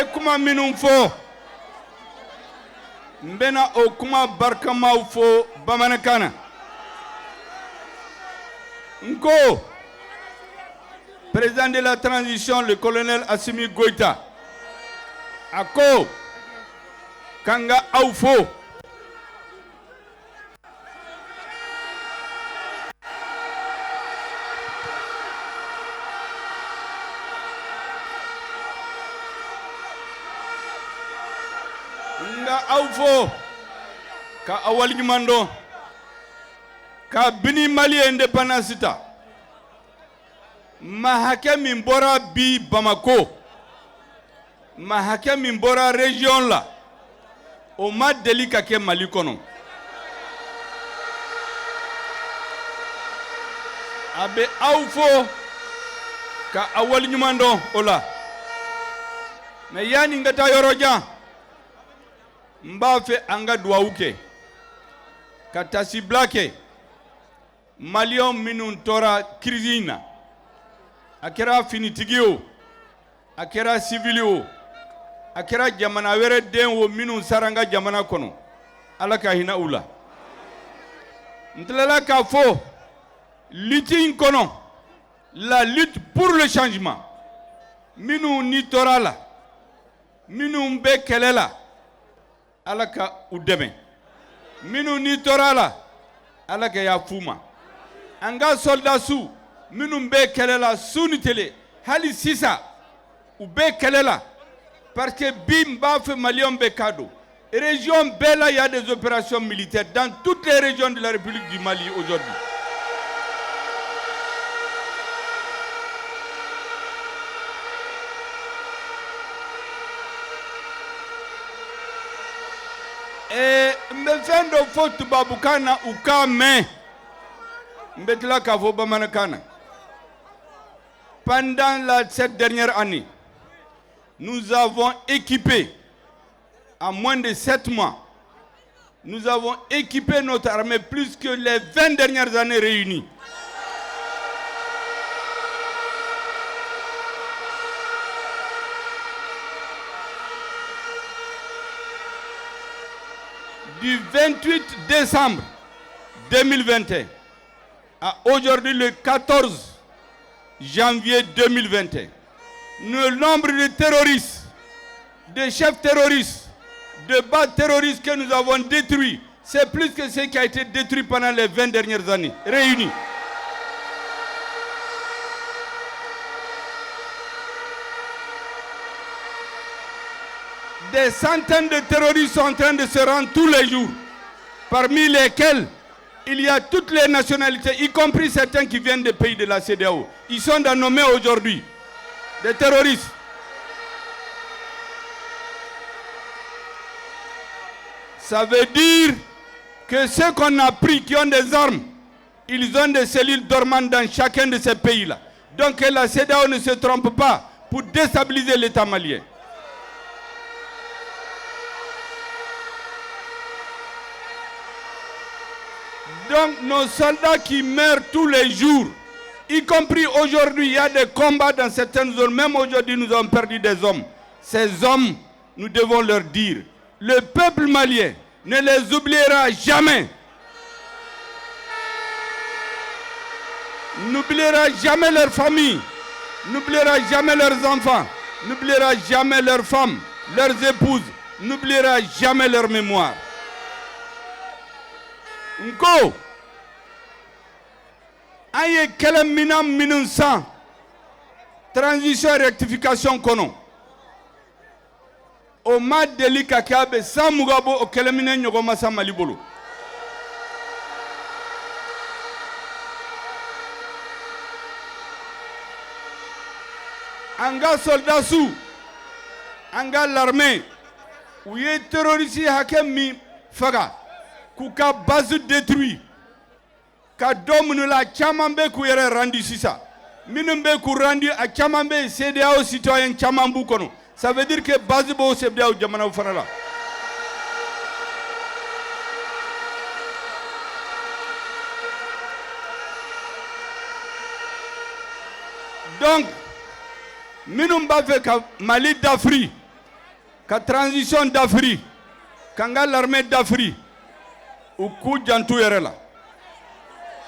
ye kuma minnu fɔ n bɛna o kuma barikamaw fɔ bamanankan na n ko président de la transition le colonel Assimi Goïta a ko k'an ka aw fo nga aw fo ka awal ɲuman dɔn ka bini Mali indépendance ta ma hakɛ min bɔra bi Bamako ma hakɛ min bɔra région la o ma deli ka kɛ Mali kɔnɔ a bɛ aw fo ka awal ɲuman dɔn o la mais yani n ka taa yɔrɔ jan n b'a fɛ an ka duwawu kɛ ka tasibila kɛ maliyɛnw minnu tɔɔra crise in na a kɛra finitigi o a kɛra civil o a kɛra jamana wɛrɛ den o minnu sara an ka jamana kɔnɔ ala ka hinɛ u la n tilala k'a fɔ lutte in kɔnɔ la lutte pour le changement minnu ni tɔɔra la minnu bɛ kɛlɛ la ala ka u dɛmɛ minnu ni tɔɔra la ala ka yafa u ma an ka soldasiw minnu bɛ kɛlɛ la su ni tile hali sisan u bɛ kɛlɛ la parce que bi n b'a fɛ maliyɛnw bɛ k'a dɔn région bɛɛ la y a des opérations militaires dans toutes les régions de la République du Mali aujourd'hui. Et me fɛn dɔ fɔ tubabukan na u k'a mɛn n bɛ tila k'a fɔ bamanankan na pendant cette dernière année nous avons équipé en moins de 7 mois nous avons équipé notre armée plus que les 20 dernières années réunies. Du 28 décembre 2021 à aujourd'hui le 14 janvier 2021, le nombre de terroristes, de chefs terroristes, de bases terroristes que nous avons détruits, c'est plus que ce qui a été détruit pendant les 20 dernières années, réunis. Des centaines de terroristes sont en train de se rendre tous les jours, parmi lesquels il y a toutes les nationalités, y compris certains qui viennent des pays de la CEDEAO. Ils sont nommés aujourd'hui des terroristes. Ça veut dire que ceux qu'on a pris, qui ont des armes, ils ont des cellules dormantes dans chacun de ces pays-là. Donc que la CEDEAO ne se trompe pas pour déstabiliser l'État malien. Donc nos soldats qui meurent tous les jours, y compris aujourd'hui, il y a des combats dans certaines zones. Même aujourd'hui, nous avons perdu des hommes. Ces hommes, nous devons leur dire, le peuple malien ne les oubliera jamais. N'oubliera jamais leurs familles, n'oubliera jamais leurs enfants, n'oubliera jamais leurs femmes, leurs épouses, n'oubliera jamais leur mémoire. Nko an ye kɛlɛ minɛn minnu san transition rectification kɔnɔ o ma deli ka kɛ a bɛ san mugan bɔ o kɛlɛ minɛn ɲɔgɔn ma san Mali bolo. An ka soldasiw an ka l'armée u ye terroriste hakɛ min faga k'u ka base détruit ka dɔ minnu la caman bɛ k'u yɛrɛ rendu sisan minnu bɛ k'u rendu a caman bɛ CEDEAO citoyen caman b'u kɔnɔ ça veut dire que base b'o CEDEAO jamanaw fana la. Donc minnu b'a fɛ ka Mali dafiri ka transition d'Afrique kanga l'armée d'Afrique u k'u jantu yɛrɛ la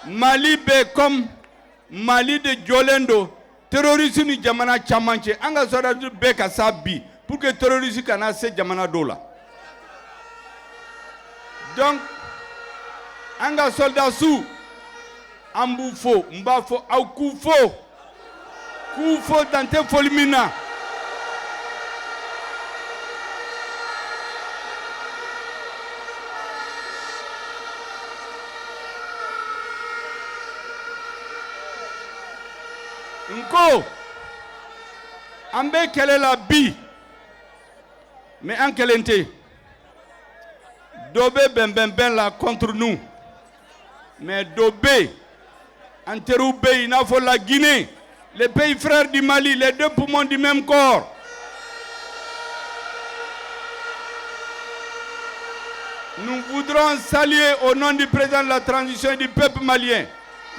Mali bɛ comme Mali de jɔlen don terroriste ni jamana caman cɛ an ka soldats bɛɛ ka sa bi pour que terroriste kana se jamana dɔw la donc an ka soldats an b'u fo n b'a fɔ aw k'u fo dan tɛ foli min na nko an bɛ kɛlɛ la bi mais an kɛlen tɛ dɔ bɛ bɛnbɛnbɛn la contre nous mais dɔ bɛ yen an teriw bɛ yen i n'a fɔ la Guinée les pays frères du Mali les deux poumons du même corps nous voudrons saluer au nom du président de la transition et du peuple malien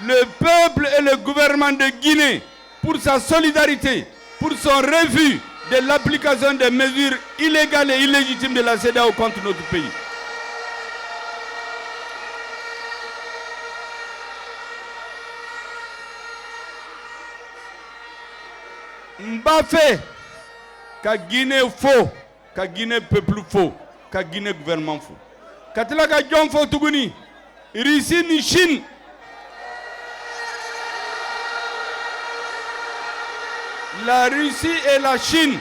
le peuple et le gouvernement de Guinée pour sa solidarité, pour son refus de l'application des mesures illégales et illégitimes de la CEDEAO contre notre pays. Mbaffé, ka Guinée faux, ka Guinée peuple faux, ka Guinée gouvernement faux. Katila ka John faux tuguni, Russie ni Chine. La Russie et la Chine,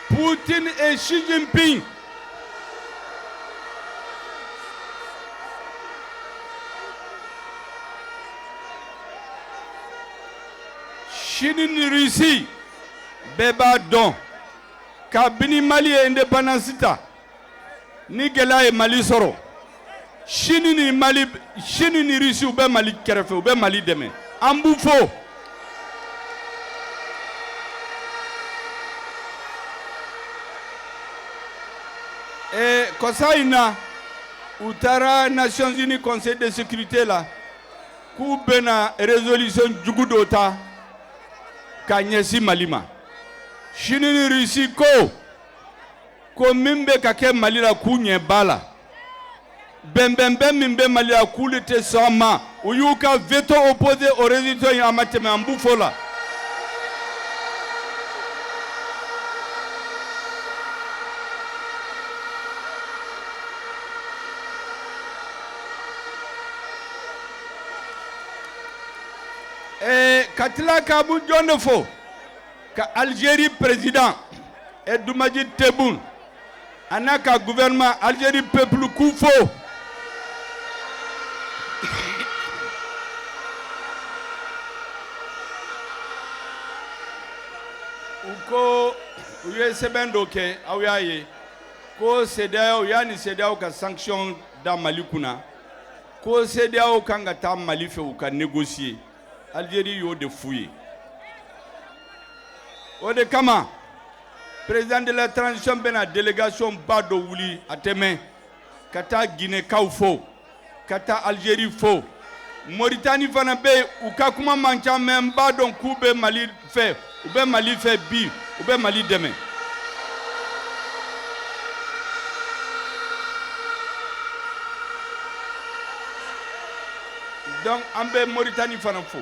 Poutine et Xi Jinping, Chine et Russie, Beba Don, Kabini Mali et indépendance, Nigela et Mali Soro. Chine ni Mali, Chine ni Russie ou bien Mali kerefe ou bien Mali demain. Amboufo. Et Kosaina, Utara Nations Unies Conseil de sécurité là, Koubena résolution Djougudota, Kanyesi Malima. Chine ni Russie ko mimbe kake Mali la kunye bala. Bembembe mimbe Mali a coulé sama ou yuka veto opposé au résultat en mateme en bouffola. Et Katila Kabou Djonefo, ka Algérie président et Doumadji Tebboune, anaka gouvernement Algérie peuple Koufo. Ko sɛbɛn dɔ kɛ aw y'a ye ko CEDEAO yani CEDEAO ka sanction da Mali kunna ko CEDEAO kan ka taa Mali fɛ u ka négocier Algérie y'o de f'u ye o de kama président de la transition bɛna délégation ba dɔ wuli a tɛmɛ ka taa Guinékaw fo ka taa Algérie fo Mauritanie fana bɛ u ka kuma man ca mais n b'a dɔn k'u bɛ Mali fɛ ou bien Mali fait bi ou bien Mali demain. Donc en be Mauritanie fana fo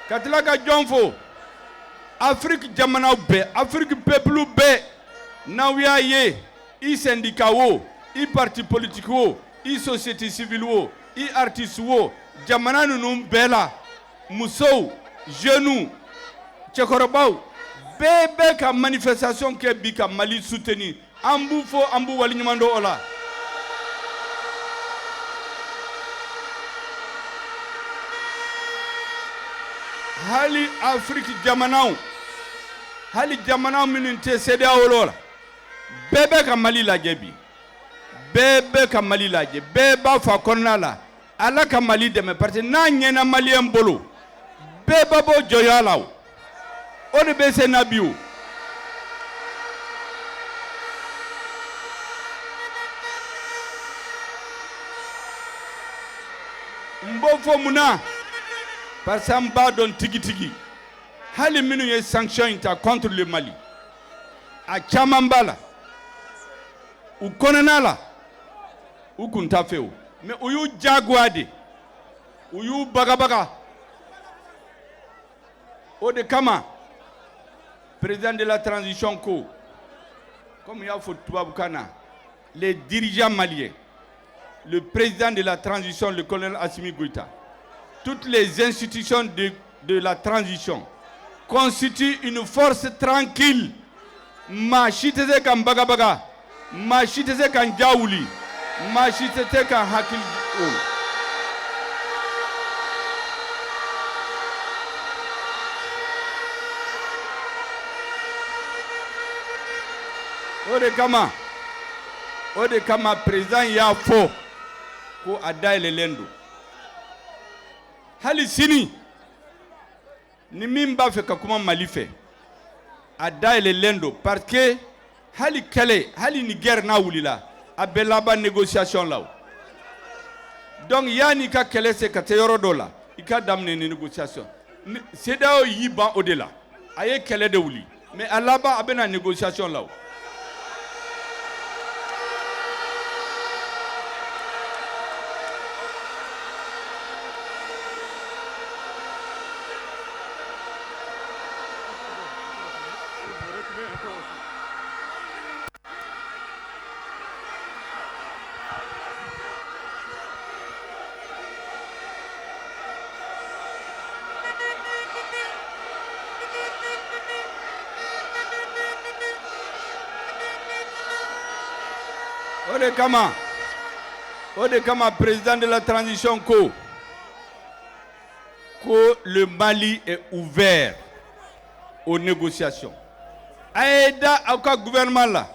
katila ka jɔn fo Afrique jamana bɛɛ Afrique peuple bɛɛ n'aw y'a ye i syndicat wo i parti politique wo i société civile wo i artiste wo jamana ninnu bɛɛ la musow jeunes cɛkɔrɔbaw bɛɛ bɛ ka manifestation kɛ bi ka Mali soutenir an b'u fo an b'u waliɲuman dɔn o la hali Afrique jamanaw hali jamanaw minnu tɛ CEDEAO la bɛɛ bɛ ka Mali lajɛ bi bɛɛ bɛ ka Mali lajɛ bɛɛ b'a fɔ a kɔnɔna la Ala ka Mali dɛmɛ parce que n'a ɲɛna Maliyɛn bolo bɛɛ b'a bɔ jɔnya la o de bɛ se na bi o n b'o fɔ mun na parce que an b'a dɔn tigitigi hali minnu ye sanction in ta contre le Mali a caman b'a la u kɔnɔna la u kun t'a fɛ o mais u y'u jagoya de u y'u bagabaga o de kama président de la transition ko comme y'a fɔ tubabukan na les dirigeants maliens, le président de la transition, le colonel Assimi Goïta, toutes les institutions de la transition constituent une force tranquille. Machiteze kan bagabaga, machiteze kan jaouli, machiteze kan hakil. O de kama président y'a fɔ ko a dayɛlɛlen don hali sini ni min b'a fɛ ka kuma Mali fɛ a dayɛlɛlen don parce que hali kɛlɛ hali ni guerre n'a wulila a bɛɛ laban négociation la o donc yanni ka kɛlɛ se ka se yɔrɔ dɔ la i ka daminɛ ni négociation CEDEAO y'i ban o de la a ye kɛlɛ de wuli mais a laban a bɛna négociation la o. O de kama président de la transition ko le Mali est ouvert aux négociations. Aïda au gouvernement là,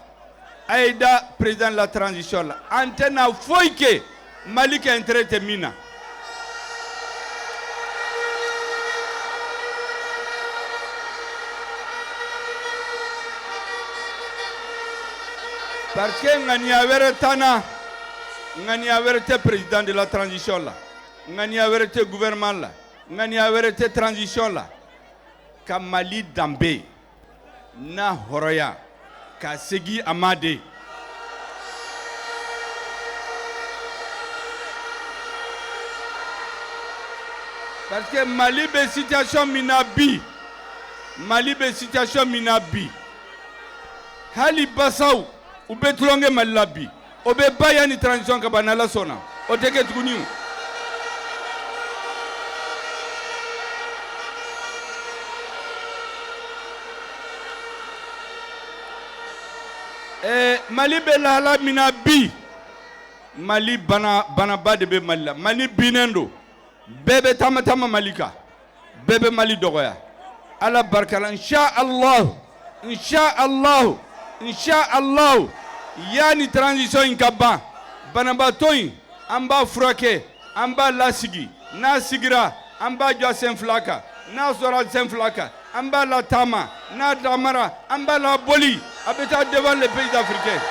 Aïda président de la transition là, antenne foike Mali qui est intérêt mina. Parce que ngani avere tana, ngani avere te président de la transition là, ngani avere te gouvernement là, ngani avere te transition là, ka Mali dambe na horoya ka segi amade. Parce que Mali be situation minabi, Mali be situation minabi. Hali basaw u bɛ tulonkɛ Mali la bi o bɛ ba yani transition ka ban n'Ala sɔnna o tɛ kɛ tuguni Mali bɛ lahala min na bi Mali banaba de bɛ Mali la Mali binnen don bɛɛ bɛ taama Mali kan bɛɛ bɛ Mali dɔgɔya Ala barika la Inch'Allah yani transition in ka ban banabaatɔ in an b'a furakɛ an b'a lasigi n'a sigira an b'a jɔ sen fila kan n'a sɔrɔ sen fila kan an b'a la taama n'a taamara an b'a la boli a bɛ taa devant les pays africains.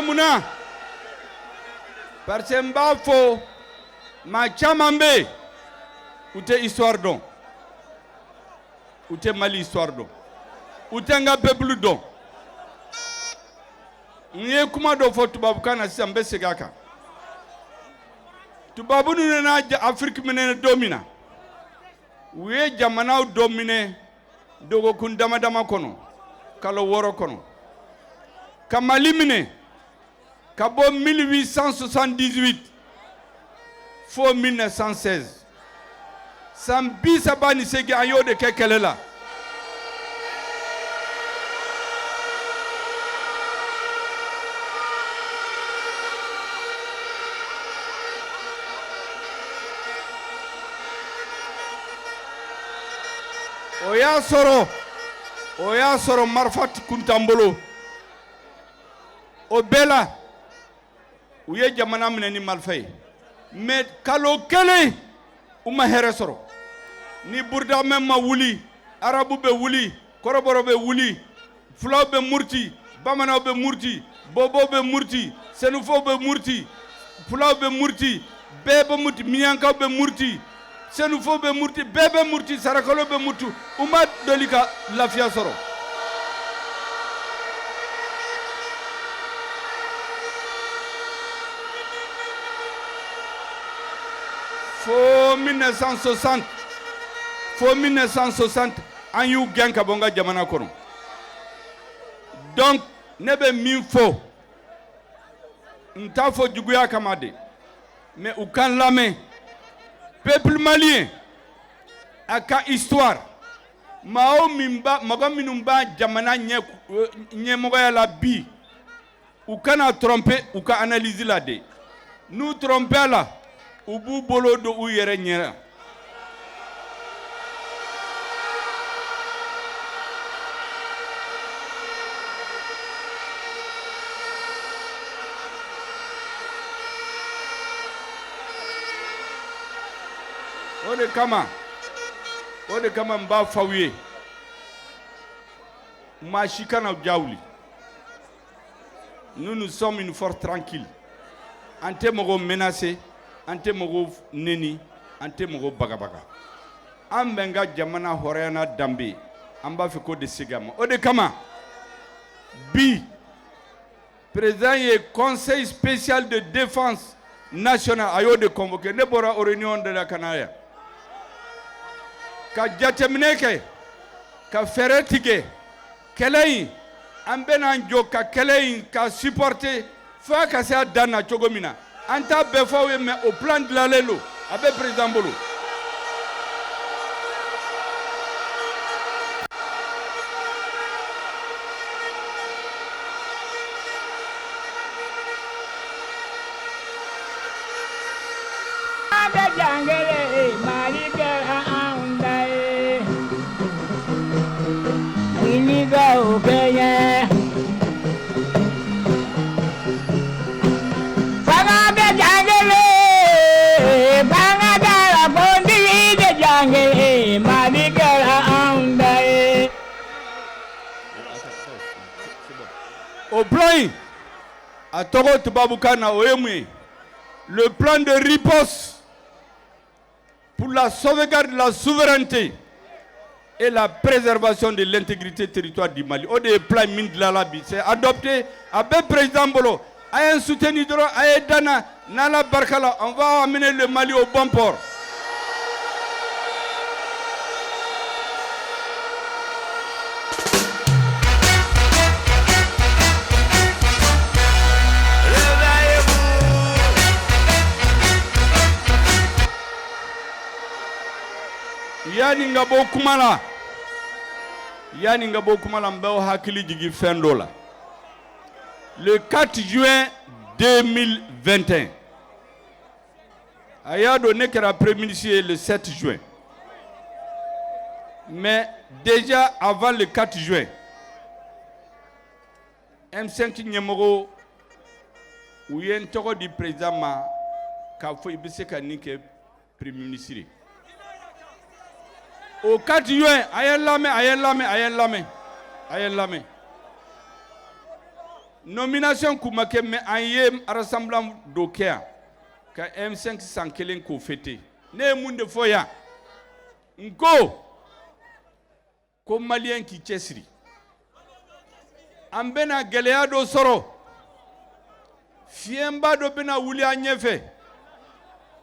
Muna parce que m'a fo ma caman bɛ u tɛ histoire dɔn u tɛ Mali histoire dɔn u tɛ n ka peuple dɔn n ye kuma dɔ fɔ tubabukan na sisan n bɛ segin a kan tubabu ninnu nana Afrique minɛ don min na u ye jamanaw dɔ minɛ dɔgɔkun dama dama kɔnɔ kalo 6 kɔnɔ ka Mali minɛ ka bɔ 1878 fo 1916 san 38 an y'o de kɛ kɛlɛ la o y'a sɔrɔ marifa kuntan bolo o bɛɛ la u ye jamana minɛ ni marifa ye mais kalo kelen u ma hɛrɛ sɔrɔ ni burudamɛ ma wuli arabu bɛ wuli kɔrɔbɔrɔ bɛ wuli fulaw bɛ muruti bamananw bɛ muruti bobow bɛ muruti senufow bɛ muruti fulaw bɛ muruti bɛɛ bɛ muruti miyankaw bɛ muruti senufow bɛ muruti bɛɛ bɛ muruti sarakalow bɛ muruti u ma deli ka lafiya sɔrɔ fo 1960 an y'u gɛn ka bɔ n ka jamana kɔnɔ donc ne bɛ min fɔ n t'a fɔ juguya kama de mais u kan lamɛn peuple malien a ka histoire mɔgɔ minnu b'a jamana ɲɛmɔgɔya la bi u kana tromper u ka analyse la de n'u tromper la u b'u bolo don u yɛrɛ ɲɛ la o de kama n b'a f'aw ye maa si kana ja wuli nous sommes une force tranquille an tɛ mɔgɔw menacer an tɛ mɔgɔw neni an tɛ mɔgɔw bagabaga an bɛ n ka jamana hɔrɔnya n'a danbe an b'a fɛ k'o de segin a ma o de kama bi président ye conseil spécial de défense nationale a y'o de convoqué ne bɔra o réunion de la ka na yan ka jateminɛ kɛ ka fɛɛrɛ tigɛ kɛlɛ in an bɛna jɔ ka kɛlɛ in ka supporter f'a ka se a dan na cogo min na an t'a bɛɛ fɔ aw ye mais o plan dilanlen don a bɛ président bolo au plan a tɔgɔ tubabukan na o ye mun ye le plan de riposte pour la sauvegarde de la souveraineté et la préservation de l'intégrité territoriale du Mali. O de ye plan min dilanla bi c'est adopté a bɛ président bolo a ye n soutenir dɔrɔn a ye danna n'Ala barika la on va amener le Mali au bon port. Yani nga bɔ kuma la n b'aw hakili jigin fɛn dɔ la le 4 juin 2021 a y'a dɔn ne kɛra premier ministre ye le 7 juin mais déjà avant le 4 juin M5 ɲɛmɔgɔ u ye n tɔgɔ di président ma k'a fɔ i bɛ se ka nin kɛ premier ministre. Au 4 juin, a ye lamɛn. Nomination kun ma kɛ mais an ye rassemblement dɔ kɛ yan ka M5 san kelen k'o fêter. Ne ye mun de fɔ yan n ko maliyɛn k'i cɛsiri an bɛna gɛlɛya dɔ sɔrɔ fiɲɛba dɔ bɛna wuli an ɲɛfɛ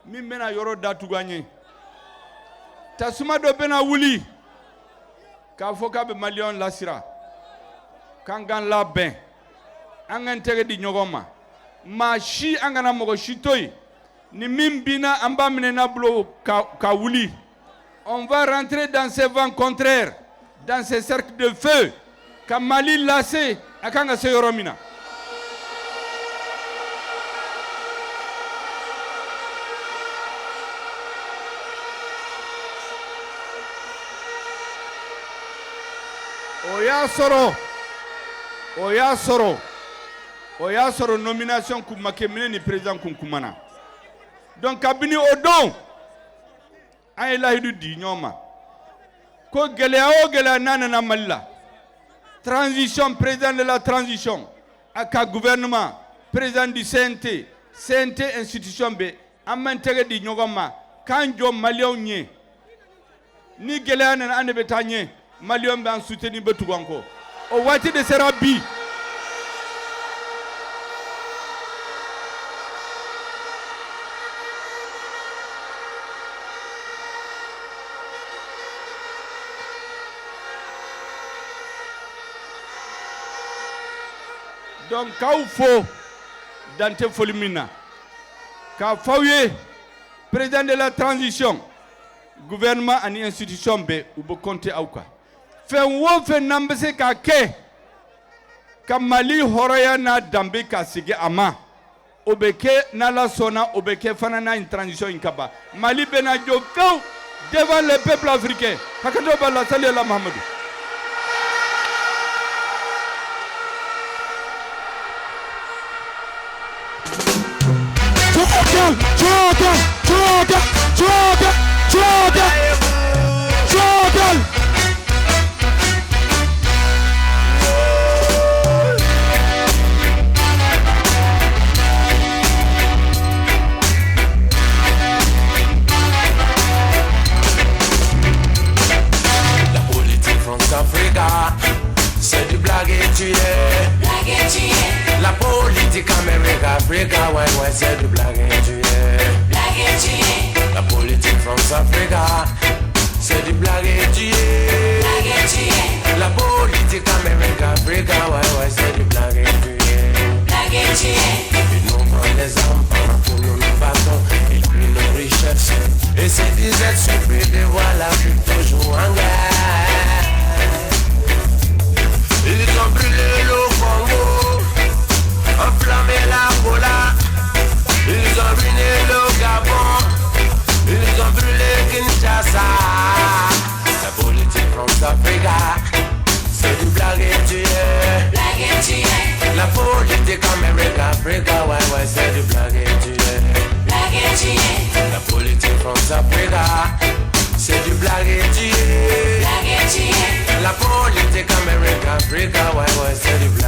min bɛna yɔrɔ datugu an ye. Tasuma dɔ bɛna wuli k'a fɔ k'a bɛ maliyɛnw lasira k'an k'an labɛn an k'an tɛgɛ di ɲɔgɔn ma maa si an kana mɔgɔ si to yen ni min binna an b'a minɛ n'a bolo ka wuli on va rentrer dans ces vents contraires dans ces cercles de feu ka Mali lase a kan ka se yɔrɔ min na. O y'a sɔrɔ o y'a sɔrɔ nomination kun ma kɛ minɛ ni président kun kumana donc kabini o don an ye lahidu di ɲɔgɔn ma ko gɛlɛya o gɛlɛya n'a nana Mali la transition président de la transition a ka gouvernement président du CNT institution bɛ an b'an tɛgɛ di ɲɔgɔn ma k'an jɔ maliyɛnw ɲɛ ni gɛlɛya nana an de bɛ taa ɲɛ maliyɛnw b'an soutenir bɛ tugu an kɔ o waati de sera bi. Donc k'aw fo Dante foli min na k'a f'aw ye président de la transition gouvernement ani institution bɛɛ u bɛ compter aw kan fɛn o fɛn n'an bɛ se k'a kɛ ka Mali hɔrɔnya n'a danbe ka segin a ma o bɛ kɛ n'Ala sɔnna o bɛ kɛ fana n'a transition in ka ban Mali bɛna jɔ fewu devant les peuples africains hakɛto b'a la sali ala Mahamadu. Jordan. La politique France-Africa, c'est du blague et tu es. La politique Amérique-Africa, ouais, c'est du blague et tu es. La politique France-Africa, c'est du blague et tu es. La politique Amérique-Africa, ouais, c'est du blague et tu es. Ils nous prennent les armes pour nous battons, ils prennent nos richesses. Et c'est des êtres surpris de voir l'Afrique toujours en guerre. Ils ont brûlé le Congo, enflammé l'Angola, ils ont ruiné le Gabon, ils ont brûlé Kinshasa. La politique France-Africa, c'est du blague et tu es. La politique Amérique-Africa, ouais, c'est du blague et tu es. La politique France-Africa, c'est du blague et tu es. La politique Amérique-Africa, ouais, c'est du blague.